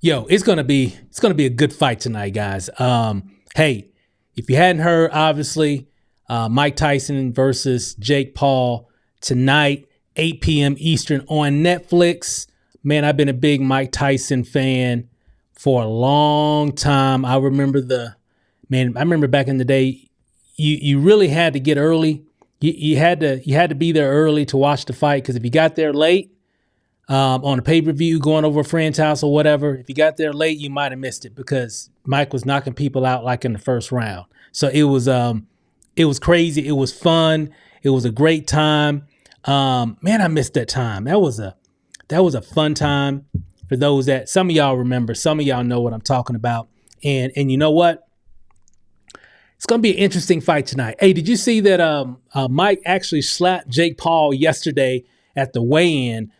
Yo, it's gonna be a good fight tonight, guys. Hey, if you hadn't heard, obviously, Mike Tyson versus Jake Paul tonight, 8 p.m. Eastern on Netflix. Man, I've been a big Mike Tyson fan for a long time. I remember back in the day, you really had to get early. You had to be there early to watch the fight, because if you got there late, on a pay-per-view, going over a friend's house or whatever, if you got there late, you might have missed it, because Mike was knocking people out like in the first round. So it was crazy. It was fun. It was a great time. Man, I missed that time. That was a fun time. For those that, some of y'all remember, some of y'all know what I'm talking about. And you know what? It's going to be an interesting fight tonight. Hey, did you see that Mike actually slapped Jake Paul yesterday at the weigh-in?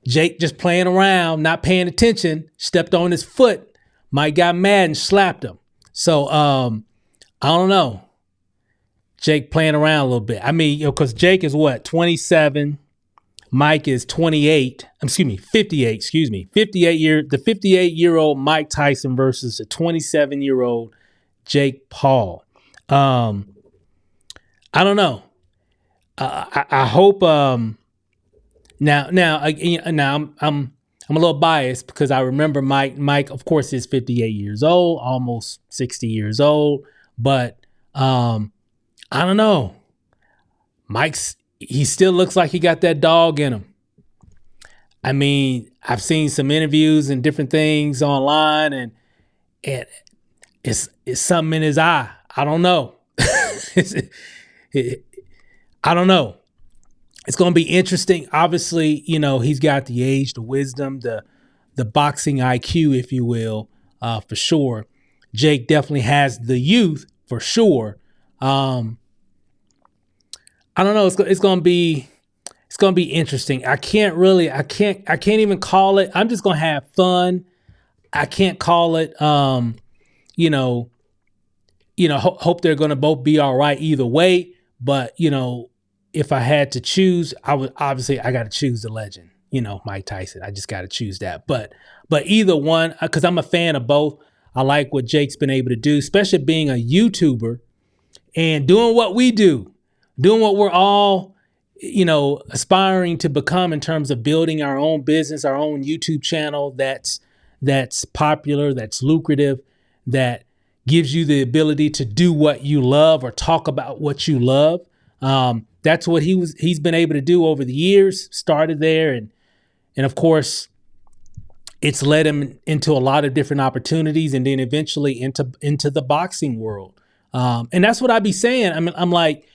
Jake just playing around, not paying attention, stepped on his foot. Mike got mad and slapped him. So I don't know. Jake playing around a little bit. I mean, because Jake is what, 27? Mike is 58. 58. 58-year-old Mike Tyson versus a 27-year-old Jake Paul. I don't know. I hope. Now, I'm a little biased, because I remember Mike, of course, is 58 years old, almost 60 years old. But I don't know. He still looks like he got that dog in him. I mean, I've seen some interviews and different things online, and it's something in his eye. I don't know. I don't know. It's going to be interesting. Obviously, he's got the age, the wisdom, the boxing IQ, if you will, for sure. Jake definitely has the youth, for sure. I don't know. It's going to be interesting. I can't even call it. I'm just going to have fun. I can't call it. Hope they're going to both be all right either way. But if I had to choose, I got to choose the legend, Mike Tyson. I just got to choose that. But either one, because I'm a fan of both. I like what Jake's been able to do, especially being a YouTuber and doing what we do, doing what we're all, aspiring to become in terms of building our own business, our own YouTube channel that's popular, that's lucrative, that gives you the ability to do what you love or talk about what you love. That's what he's been able to do over the years. Started there, and of course, it's led him into a lot of different opportunities, and then eventually into the boxing world. And that's what I be saying. I mean, I'm like,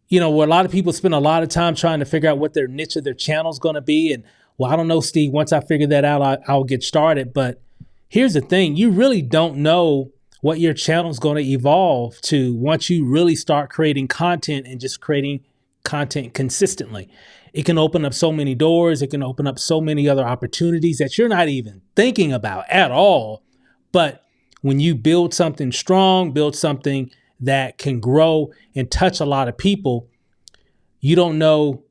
where a lot of people spend a lot of time trying to figure out what their niche of their channel is going to be. And well, I don't know, Steve. Once I figure that out, I'll get started. But here's the thing: you really don't know what your channel is going to evolve to once you really start creating content and just creating content consistently. It can open up so many doors. It can open up so many other opportunities that you're not even thinking about at all. But when you build something strong, build something that can grow and touch a lot of people, you don't know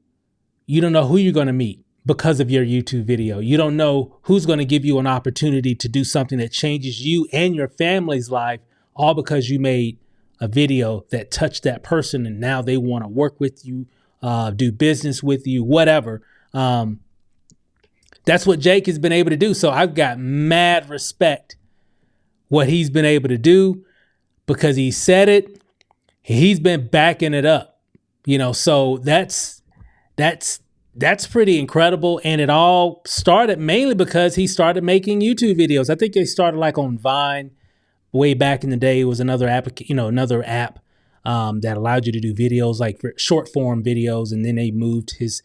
who you're going to meet because of your YouTube video. You don't know who's going to give you an opportunity to do something that changes you and your family's life, all because you made a video that touched that person and now they want to work with you, do business with you, whatever. That's what Jake has been able to do. So I've got mad respect what he's been able to do, because he said it. He's been backing it up, so that's pretty incredible. And it all started mainly because he started making YouTube videos. I think they started like on Vine way back in the day. It was another app, that allowed you to do videos, like short form videos. And then they moved his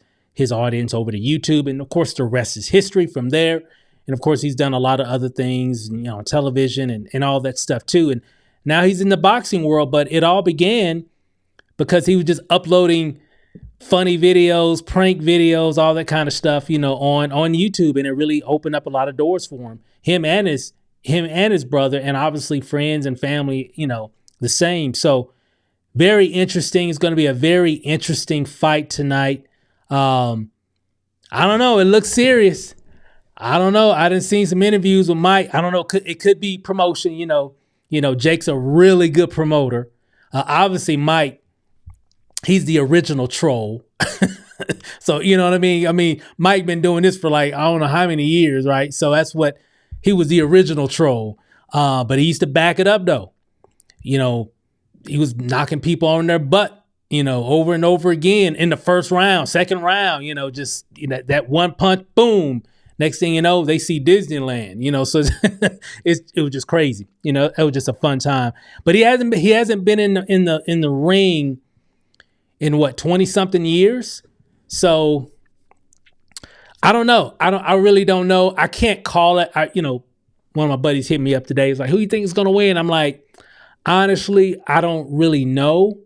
audience over to YouTube. And of course, the rest is history from there. And of course, he's done a lot of other things, television and all that stuff too. And now he's in the boxing world, but it all began because he was just uploading funny videos, prank videos, all that kind of stuff, on YouTube. And it really opened up a lot of doors for him, him and his brother, and obviously friends and family, the same. So very interesting. It's going to be a very interesting fight tonight. I don't know. It looks serious. I don't know. I done seen some interviews with Mike. I don't know. It could be promotion. Jake's a really good promoter. Obviously, Mike, he's the original troll. So you know what I mean. I mean, Mike been doing this for like I don't know how many years, right? So that's what he was the original troll. But he used to back it up though. You know, he was knocking people on their butt. Over and over again in the first round, second round. Just that one punch, boom. Next thing you know, they see Disneyland. So it was just crazy. It was just a fun time. But he hasn't been in the ring in what 20 something years. So I don't know. I really don't know. I can't call it. One of my buddies hit me up today. He's like, "Who you think is going to win?" I'm like, honestly, I don't really know.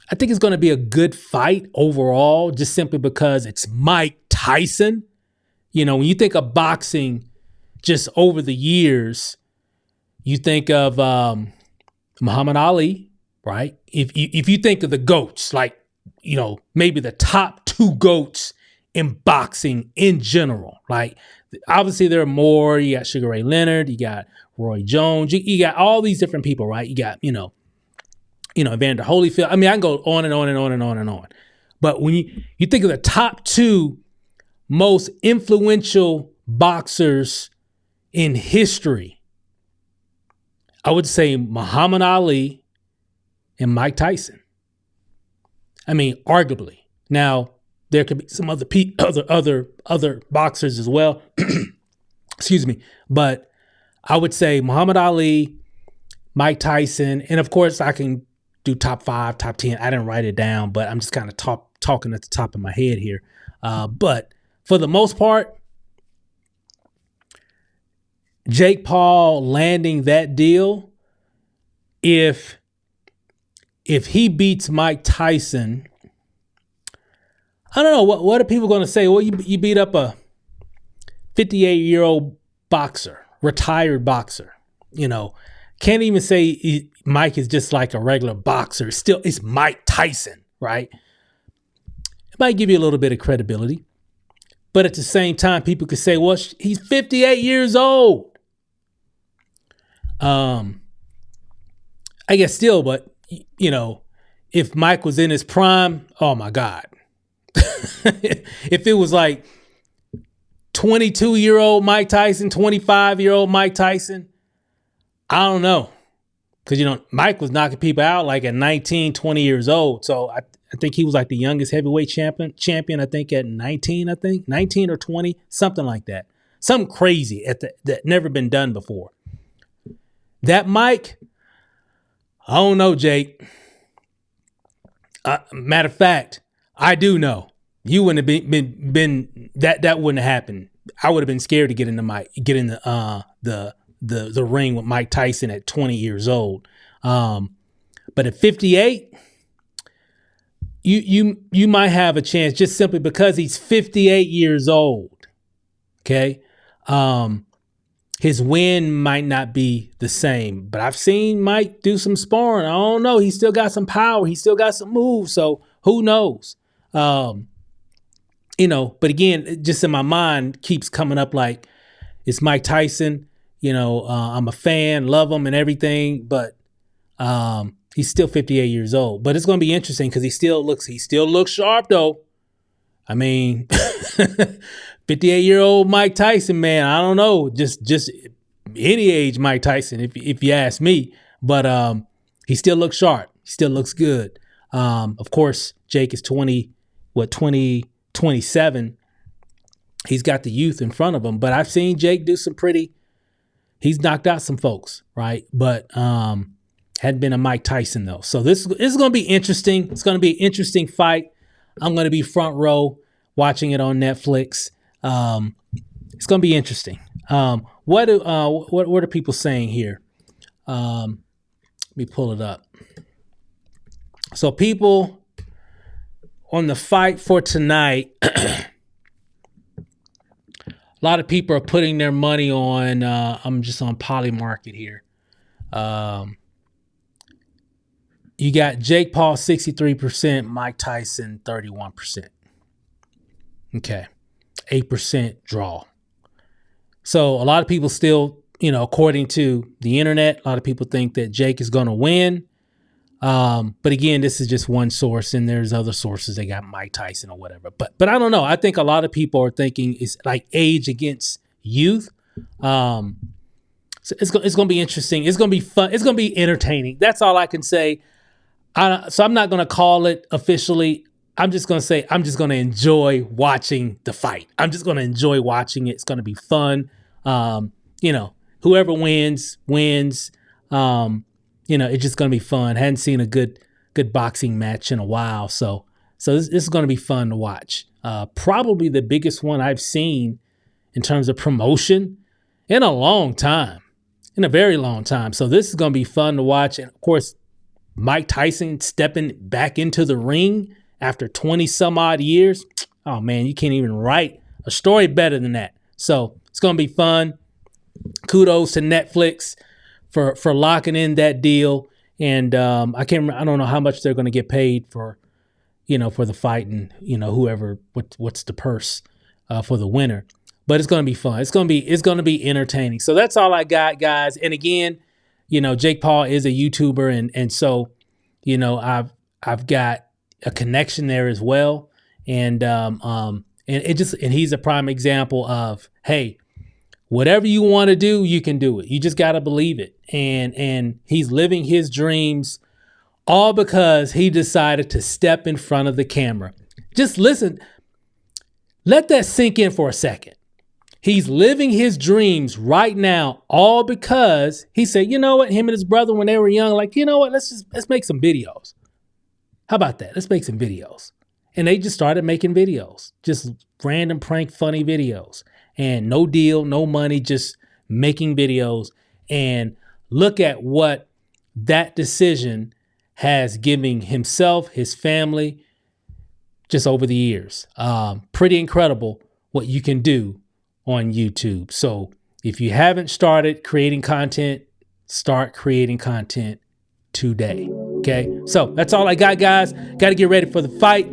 I think it's going to be a good fight overall, just simply because it's Mike Tyson. When you think of boxing, just over the years, you think of Muhammad Ali, right? If you think of the GOATs, like, maybe the top two GOATs in boxing in general, like obviously there are more. You got Sugar Ray Leonard, you got Roy Jones, you got all these different people, right? You got, Evander Holyfield. I mean, I can go on and on and on and on and on. But when you think of the top two most influential boxers in history, I would say Muhammad Ali and Mike Tyson. I mean, arguably. Now, there could be some other boxers as well. Excuse me. But I would say Muhammad Ali, Mike Tyson, and of course I can do top 5, top 10. I didn't write it down, but I'm just kind of talking at the top of my head here. But for the most part, Jake Paul landing that deal, if he beats Mike Tyson, I don't know, what are people going to say? Well, you beat up a 58-year-old boxer, retired boxer. Can't even say Mike is just like a regular boxer. Still, it's Mike Tyson, right? It might give you a little bit of credibility. But at the same time, people could say, well, he's 58 years old. I guess still, but, if Mike was in his prime, oh my God. If it was like 22-year-old Mike Tyson, 25-year-old Mike Tyson, I don't know. Because, Mike was knocking people out like at 19, 20 years old. So I think he was like the youngest heavyweight champion, I think at 19 or 20, something like that. Something crazy that never been done before. That Mike, I don't know, Jake. Matter of fact, I do know. You wouldn't have been that wouldn't have happened. I would have been scared to get in the ring with Mike Tyson at 20 years old. But at 58, you might have a chance just simply because he's 58 years old. Okay. His win might not be the same, but I've seen Mike do some sparring. I don't know. He still got some power. He still got some moves. So who knows? But again, just in my mind keeps coming up like it's Mike Tyson. I'm a fan, love him and everything, but he's still 58 years old. But it's going to be interesting because he still looks sharp though. I mean, 58-year-old Mike Tyson, man, I don't know, just any age Mike Tyson, if you ask me. But he still looks sharp. He still looks good. Of course, Jake is 27. He's got the youth in front of him. But I've seen Jake do he's knocked out some folks, right? But hadn't been a Mike Tyson, though. So this is going to be interesting. It's going to be an interesting fight. I'm going to be front row watching it on Netflix. It's going to be interesting. What are people saying here? Let me pull it up. So people on the fight for tonight, a lot of people are putting their money on, I'm just on Polymarket here. You got Jake Paul 63%, Mike Tyson 31%. Okay. 8% draw. So a lot of people still, according to the internet, a lot of people think that Jake is going to win. But again, this is just one source, and there's other sources. They got Mike Tyson or whatever. But I don't know. I think a lot of people are thinking it's like age against youth. So it's going to be interesting. It's going to be fun. It's going to be entertaining. That's all I can say. So I'm not going to call it officially. I'm just going to say I'm just going to enjoy watching the fight. I'm just going to enjoy watching it. It's going to be fun. Whoever wins. It's just going to be fun. Hadn't seen a good boxing match in a while. So this is going to be fun to watch. Probably the biggest one I've seen in terms of promotion in a long time, in a very long time. So this is going to be fun to watch. And of course, Mike Tyson stepping back into the ring after 20 some odd years. Oh man, you can't even write a story better than that. So it's going to be fun. Kudos to Netflix for locking in that deal. And I don't know how much they're going to get paid for the fight, and whoever, what's the purse for the winner. But it's going to be fun. It's going to be entertaining. So that's all I got, guys. And again, Jake Paul is a YouTuber, and so I've got a connection there as well. And he's a prime example of, hey, whatever you want to do, you can do it. You just got to believe it. And he's living his dreams all because he decided to step in front of the camera. Just listen. Let that sink in for a second. He's living his dreams right now all because he said, you know what? Him and his brother, when they were young, like, you know what? Let's make some videos. How about that? Let's make some videos. And they just started making videos, just random prank funny videos. And no deal, no money, just making videos. And look at what that decision has given himself, his family, just over the years. Pretty incredible what you can do on YouTube. So if you haven't started creating content, start creating content today. Okay. So that's all I got, guys. Got to get ready for the fight.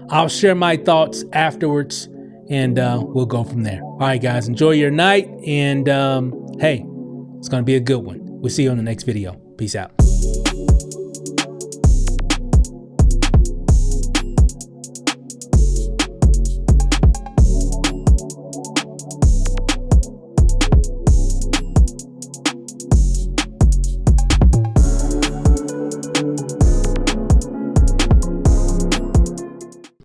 I'll share my thoughts afterwards, and we'll go from there. All right, guys, enjoy your night. And hey, it's going to be a good one. We'll see you on the next video. Peace out.